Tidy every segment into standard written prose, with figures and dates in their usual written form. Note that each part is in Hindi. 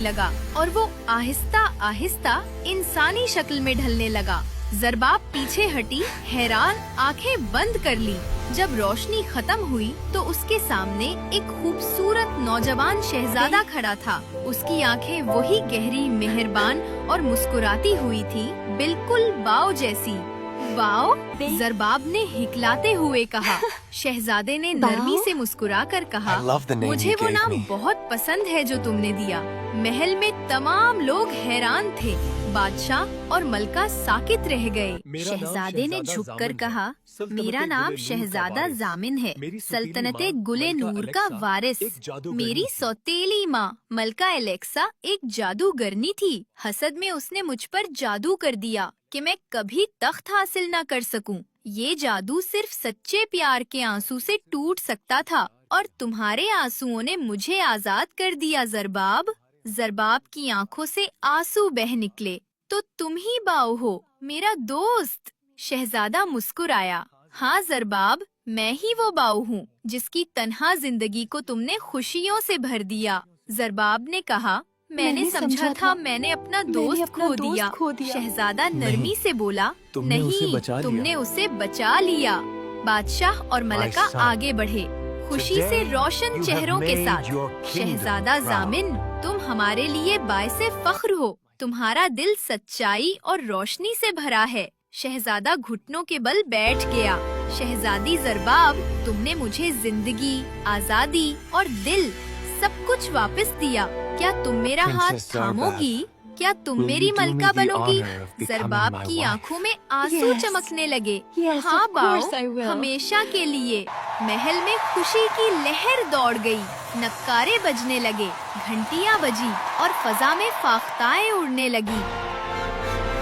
लगा और वो आहिस्ता आहिस्ता इंसानी शक्ल में ढलने लगा। ज़रबाब पीछे हटी, हैरान आंखें बंद कर ली। जब रोशनी खत्म हुई तो उसके सामने एक खूबसूरत नौजवान शहजादा खड़ा था। उसकी आंखें वही गहरी, मेहरबान और मुस्कुराती हुई थी, बिल्कुल बाव जैसी। वाओ, ज़रबाब ने हिकलाते हुए कहा। शहजादे ने नरमी से मुस्कुराकर कहा, मुझे वो नाम बहुत पसंद है जो तुमने दिया। महल में तमाम लोग हैरान थे। बादशाह और मलका साकित रह गए। शहजादे ने झुककर कहा, मेरा नाम शहजादा जामिन है, सल्तनते गुले नूर का वारिस। मेरी सौतेली माँ मलका एलेक्सा एक जादूगरनी थी। हसद में उसने मुझ पर जादू कर दिया कि मैं कभी तख्त हासिल न कर सकूं। ये जादू सिर्फ सच्चे प्यार के आंसू से टूट सकता था और तुम्हारे आंसुओं ने मुझे आजाद कर दिया ज़रबाब। ज़रबाब की आंखों से आंसू बह निकले। तो तुम ही बाऊ हो, मेरा दोस्त। शहजादा मुस्कुराया। हाँ ज़रबाब, मैं ही वो बाऊ हूँ जिसकी तन्हा जिंदगी को तुमने खुशियों से भर दिया। ज़रबाब ने कहा, मैंने समझा था मैंने अपना दोस्त खो दिया। शहजादा नरमी से बोला, नहीं, तुमने उसे बचा लिया। बादशाह और मलका आगे बढ़े, खुशी से रोशन चेहरों के साथ। शहजादा जामिन, तुम हमारे लिए बाइसे फख्र हो। तुम्हारा दिल सच्चाई और रोशनी से भरा है। शहजादा घुटनों के बल बैठ गया। शहजादी ज़रबाब, तुमने मुझे जिंदगी, आजादी और दिल सब कुछ वापस दिया। क्या तुम मेरा हाथ थामोगी? क्या तुम मेरी मलका बनोगी? ज़रबाब की आंखों में आंसू चमकने लगे। हाँ बाऊ, हमेशा के लिए। महल में खुशी की लहर दौड़ गई। नक्कारे बजने लगे, घंटियां बजी और फजा में फाख्ताएं उड़ने लगी।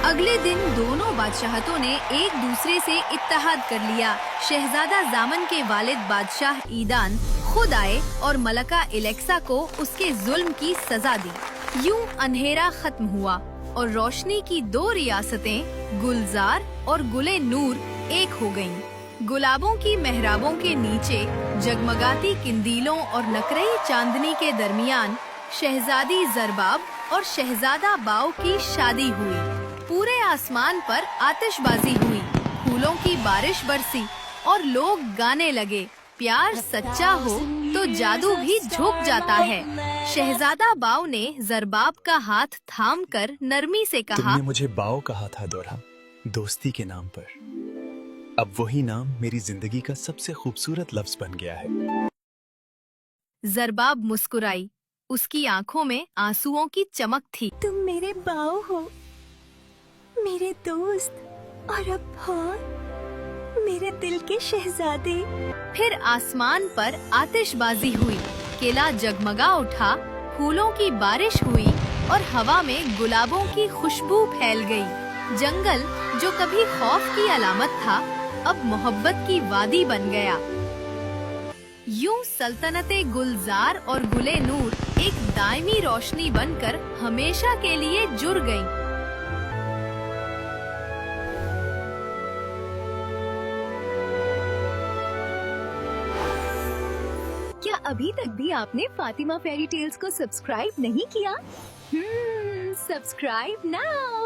अगले दिन दोनों बादशाहतों ने एक दूसरे से इत्तेहाद कर लिया। शहजादा जामन के वालिद बादशाह ईदान खुद आए और मलका एलेक्सा को उसके जुल्म की सजा दी। यूं अंधेरा खत्म हुआ और रोशनी की दो रियासतें गुलजार और गुले नूर एक हो गईं। गुलाबों की मेहराबों के नीचे जगमगाती किंदीलों और नकरई चांदनी के दरमियान शहजादी ज़रबाब और शहजादा बाऊ की शादी हुई। पूरे आसमान पर आतिशबाजी हुई, फूलों की बारिश बरसी और लोग गाने लगे, प्यार सच्चा हो तो जादू भी झुक जाता है। शहजादा बाऊ ने ज़रबाब का हाथ थामकर नरमी से कहा, तुमने मुझे बाऊ कहा था दोरा, दोस्ती के नाम पर। अब वही नाम मेरी जिंदगी का सबसे खूबसूरत लफ्ज बन गया है। ज़रबाब मुस्कुराई। उसकी आंखों में आंसुओं की चमक थी। तुम मेरे बाऊ हो, मेरे दोस्त और अब हाँ, मेरे दिल के शहजादे। फिर आसमान पर आतिशबाजी हुई, किला जगमगा उठा, फूलों की बारिश हुई और हवा में गुलाबों की खुशबू फैल गई। जंगल जो कभी खौफ की अलामत था, अब मोहब्बत की वादी बन गया। यूं सल्तनते गुलजार और गुले नूर एक दायमी रोशनी बनकर हमेशा के लिए जुड़ गईं। क्या अभी तक भी आपने फातिमा फेरी टेल्स को सब्सक्राइब नहीं किया? Subscribe now.